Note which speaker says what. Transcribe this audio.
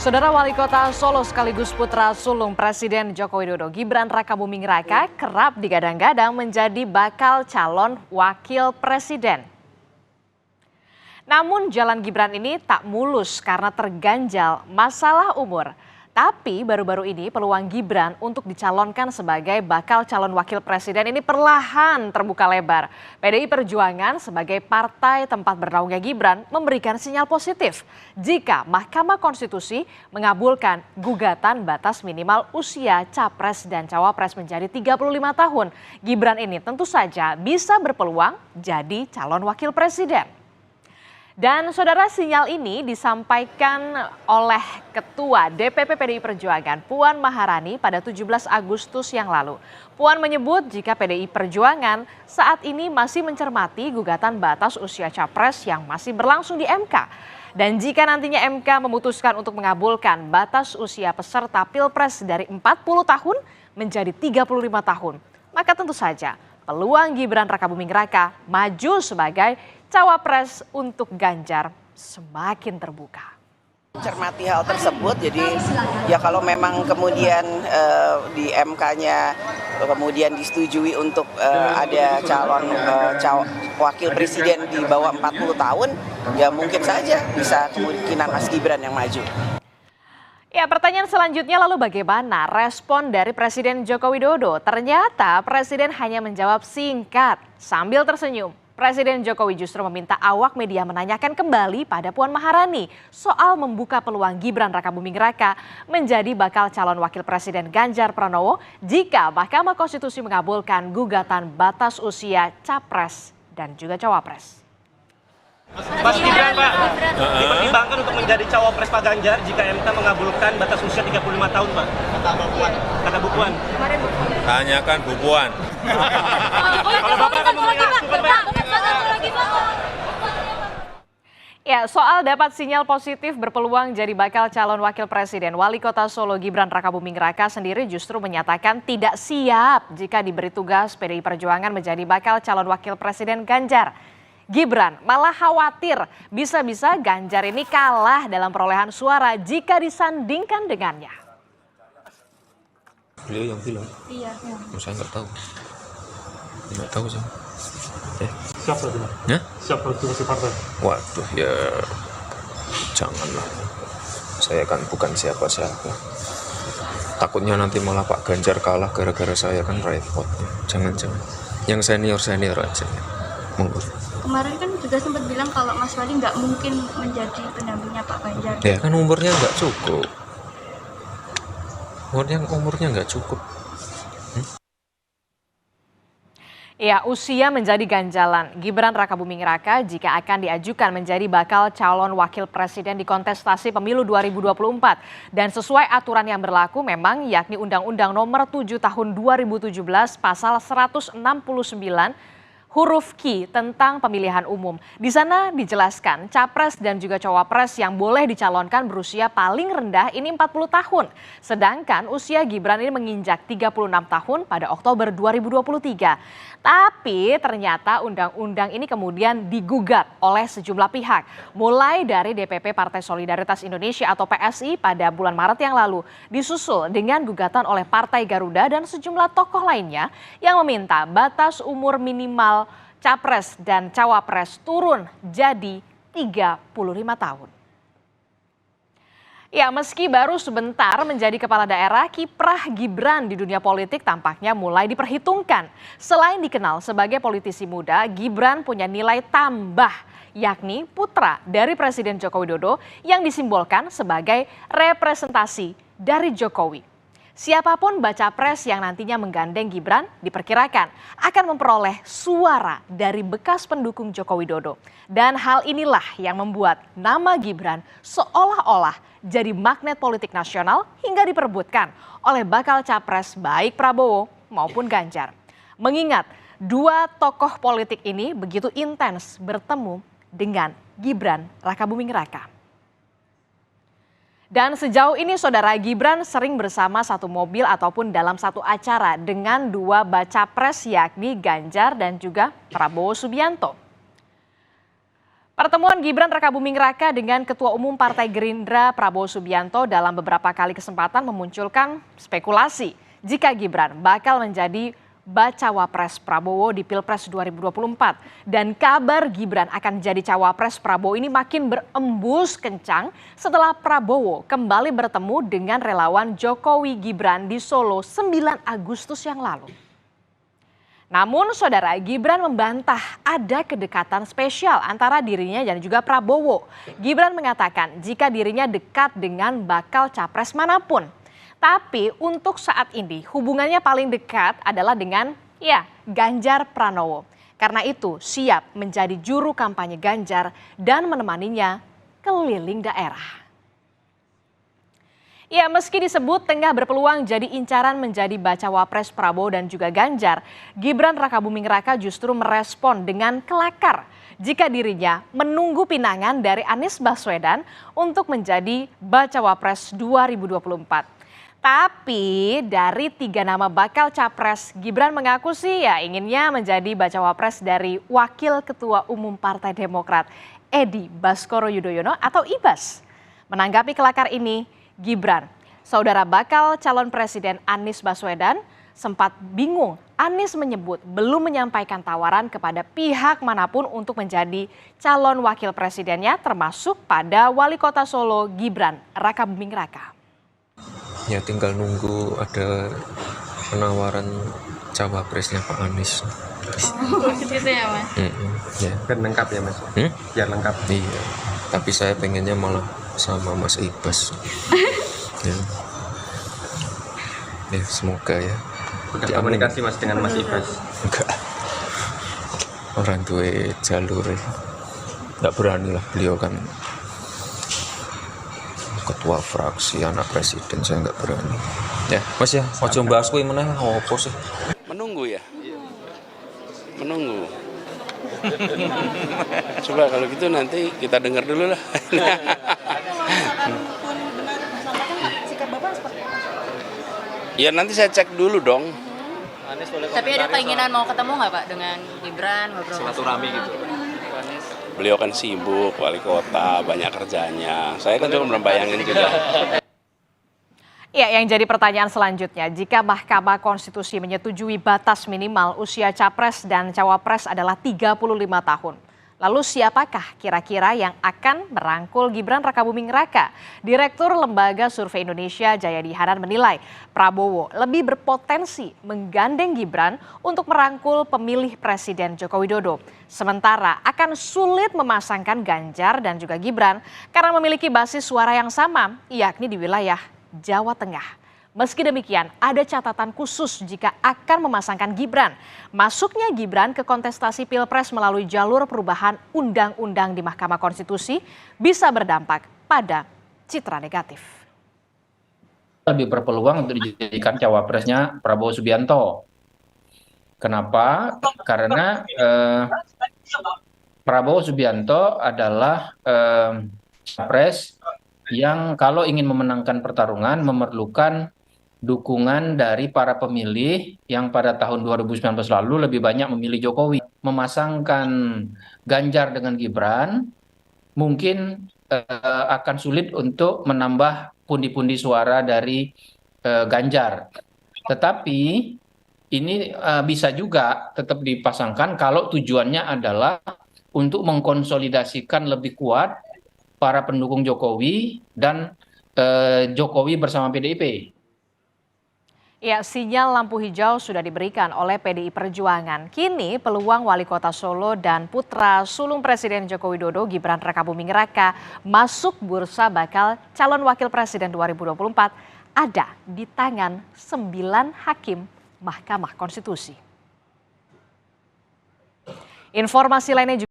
Speaker 1: Saudara Wali Kota Solo sekaligus putra sulung Presiden Joko Widodo, Gibran Rakabuming Raka kerap digadang-gadang menjadi bakal calon wakil presiden. Namun jalan Gibran ini tak mulus karena terganjal masalah umur. Tapi baru-baru ini peluang Gibran untuk dicalonkan sebagai bakal calon wakil presiden ini perlahan terbuka lebar. PDI Perjuangan sebagai partai tempat bernaungnya Gibran memberikan sinyal positif jika Mahkamah Konstitusi mengabulkan gugatan batas minimal usia capres dan cawapres menjadi 35 tahun. Gibran ini tentu saja bisa berpeluang jadi calon wakil presiden. Dan saudara, sinyal ini disampaikan oleh Ketua DPP PDI Perjuangan Puan Maharani pada 17 Agustus yang lalu. Puan menyebut jika PDI Perjuangan saat ini masih mencermati gugatan batas usia capres yang masih berlangsung di MK. Dan jika nantinya MK memutuskan untuk mengabulkan batas usia peserta Pilpres dari 40 tahun menjadi 35 tahun, maka tentu saja peluang Gibran Rakabuming Raka maju sebagai cawapres untuk Ganjar semakin terbuka.
Speaker 2: Cermati hal tersebut, jadi ya kalau memang kemudian di MK-nya kemudian disetujui untuk ada calon wakil presiden di bawah 40 tahun, ya mungkin saja bisa kemungkinan Mas Gibran yang maju.
Speaker 1: Ya, pertanyaan selanjutnya lalu bagaimana respon dari Presiden Joko Widodo? Ternyata Presiden hanya menjawab singkat sambil tersenyum. Presiden Jokowi justru meminta awak media menanyakan kembali pada Puan Maharani soal membuka peluang Gibran Rakabuming Raka menjadi bakal calon wakil presiden Ganjar Pranowo jika Mahkamah Konstitusi mengabulkan gugatan batas usia capres dan juga cawapres.
Speaker 3: Mas Gibran, Pak, dipertimbangkan untuk menjadi cawapres Pak Ganjar jika MK mengabulkan batas usia 35 tahun, Pak. Kata Bu Puan.
Speaker 4: Tanyakan Bu Puan.
Speaker 3: Kalau Bapak akan memberikan masukan, Pak.
Speaker 1: Ya, soal dapat sinyal positif berpeluang jadi bakal calon wakil presiden, Wali Kota Solo Gibran Rakabuming Raka sendiri justru menyatakan tidak siap jika diberi tugas PDI Perjuangan menjadi bakal calon wakil presiden Ganjar. Gibran malah khawatir bisa-bisa Ganjar ini kalah dalam perolehan suara jika disandingkan dengannya.
Speaker 4: Beliau yang bilang?
Speaker 5: Iya.
Speaker 4: Saya nggak tahu. Nggak tahu sih.
Speaker 3: Siapa itu, Pak?
Speaker 4: Ya?
Speaker 3: Siapa itu si partai?
Speaker 4: Waduh, ya janganlah. Saya kan bukan siapa-siapa. Takutnya nanti malah Pak Ganjar kalah gara-gara saya, kan repot. Jangan-jangan. Yang senior-senior aja. Monggo.
Speaker 5: Kemarin kan juga sempat bilang kalau Mas Wali nggak mungkin menjadi pendampingnya Pak Ganjar.
Speaker 4: Ya kan umurnya nggak cukup. Umurnya nggak cukup.
Speaker 1: Ya, usia menjadi ganjalan Gibran Rakabuming Raka jika akan diajukan menjadi bakal calon wakil presiden di kontestasi pemilu 2024. Dan sesuai aturan yang berlaku memang yakni Undang-Undang Nomor 7 Tahun 2017 Pasal 169 huruf Q tentang pemilihan umum. Di sana dijelaskan capres dan juga cawapres yang boleh dicalonkan berusia paling rendah ini 40 tahun. Sedangkan usia Gibran ini menginjak 36 tahun pada Oktober 2023. Tapi ternyata undang-undang ini kemudian digugat oleh sejumlah pihak. Mulai dari DPP Partai Solidaritas Indonesia atau PSI pada bulan Maret yang lalu. Disusul dengan gugatan oleh Partai Garuda dan sejumlah tokoh lainnya yang meminta batas umur minimal capres dan cawapres turun jadi 35 tahun. Ya, meski baru sebentar menjadi kepala daerah, kiprah Gibran di dunia politik tampaknya mulai diperhitungkan. Selain dikenal sebagai politisi muda, Gibran punya nilai tambah, yakni putra dari Presiden Joko Widodo yang disimbolkan sebagai representasi dari Jokowi. Siapapun baca pres yang nantinya menggandeng Gibran diperkirakan akan memperoleh suara dari bekas pendukung Joko Widodo. Dan hal inilah yang membuat nama Gibran seolah-olah jadi magnet politik nasional hingga diperebutkan oleh bakal capres baik Prabowo maupun Ganjar. Mengingat dua tokoh politik ini begitu intens bertemu dengan Gibran Rakabuming Raka. Dan sejauh ini saudara, Gibran sering bersama satu mobil ataupun dalam satu acara dengan dua baca pres yakni Ganjar dan juga Prabowo Subianto. Pertemuan Gibran Rakabuming Raka dengan Ketua Umum Partai Gerindra Prabowo Subianto dalam beberapa kali kesempatan memunculkan spekulasi jika Gibran bakal menjadi bacawa pres Prabowo di Pilpres 2024. Dan kabar Gibran akan jadi cawapres Prabowo ini makin berembus kencang setelah Prabowo kembali bertemu dengan relawan Jokowi Gibran di Solo 9 Agustus yang lalu. Namun saudara, Gibran membantah ada kedekatan spesial antara dirinya dan juga Prabowo. Gibran mengatakan jika dirinya dekat dengan bakal capres manapun. Tapi untuk saat ini hubungannya paling dekat adalah dengan Ganjar Pranowo. Karena itu siap menjadi juru kampanye Ganjar dan menemaninya keliling daerah. Ya, meski disebut tengah berpeluang jadi incaran menjadi bacawa pres Prabowo dan juga Ganjar, Gibran Rakabuming Raka justru merespon dengan kelakar jika dirinya menunggu pinangan dari Anies Baswedan untuk menjadi bacawa pres 2024. Tapi dari 3 nama bakal capres, Gibran mengaku sih inginnya menjadi bacawa pres dari Wakil Ketua Umum Partai Demokrat, Edi Baskoro Yudhoyono atau Ibas. Menanggapi kelakar ini, Gibran, saudara bakal calon presiden Anies Baswedan, sempat bingung. Anies menyebut belum menyampaikan tawaran kepada pihak manapun untuk menjadi calon wakil presidennya, termasuk pada Wali Kota Solo Gibran Rakabuming Raka.
Speaker 4: Ya tinggal nunggu ada penawaran cawapresnya Pak Anies.
Speaker 5: Gitu ya Mas?
Speaker 4: Ya.
Speaker 3: Biar lengkap ya Mas? Biar lengkap.
Speaker 4: Iya, tapi saya pengennya malah sama Mas Ibas. Ya, semoga ya.
Speaker 3: Udah komunikasi Mas dengan Mas Ibas?
Speaker 4: Enggak. Orang tua jalur enggak berani lah, beliau kan ketua fraksi anak presiden, saya enggak berani. Ya, Mas ya, ojo bahas kuwi meneh opo sih?
Speaker 6: Menunggu ya. Menunggu. Coba kalau gitu nanti kita dengar dulu lah. Ya nanti saya cek dulu dong.
Speaker 7: Tapi ada keinginan mau ketemu nggak Pak dengan Gibran, ngobrol?
Speaker 3: Silaturahmi gitu.
Speaker 6: Beliau kan sibuk, wali kota, banyak kerjanya. Saya kan cuma membayangin juga.
Speaker 1: Ya, yang jadi pertanyaan selanjutnya, jika Mahkamah Konstitusi menyetujui batas minimal usia capres dan cawapres adalah 35 tahun. Lalu siapakah kira-kira yang akan merangkul Gibran Rakabuming Raka? Direktur Lembaga Survei Indonesia Jayadi Hanan menilai Prabowo lebih berpotensi menggandeng Gibran untuk merangkul pemilih Presiden Joko Widodo. Sementara akan sulit memasangkan Ganjar dan juga Gibran karena memiliki basis suara yang sama, yakni di wilayah Jawa Tengah. Meski demikian, ada catatan khusus jika akan memasangkan Gibran. Masuknya Gibran ke kontestasi Pilpres melalui jalur perubahan undang-undang di Mahkamah Konstitusi bisa berdampak pada citra negatif.
Speaker 8: Lebih berpeluang untuk dijadikan cawapresnya Prabowo Subianto. Kenapa? Karena Prabowo Subianto adalah capres yang kalau ingin memenangkan pertarungan memerlukan dukungan dari para pemilih yang pada tahun 2019 lalu lebih banyak memilih Jokowi. Memasangkan Ganjar dengan Gibran mungkin akan sulit untuk menambah pundi-pundi suara dari Ganjar. Tetapi ini bisa juga tetap dipasangkan kalau tujuannya adalah untuk mengkonsolidasikan lebih kuat para pendukung Jokowi dan Jokowi bersama PDIP.
Speaker 1: Ya, sinyal lampu hijau sudah diberikan oleh PDI Perjuangan. Kini peluang Wali Kota Solo dan putra sulung Presiden Joko Widodo Gibran Rakabuming Raka masuk bursa bakal calon wakil presiden 2024 ada di tangan 9 hakim Mahkamah Konstitusi. Informasi lainnya juga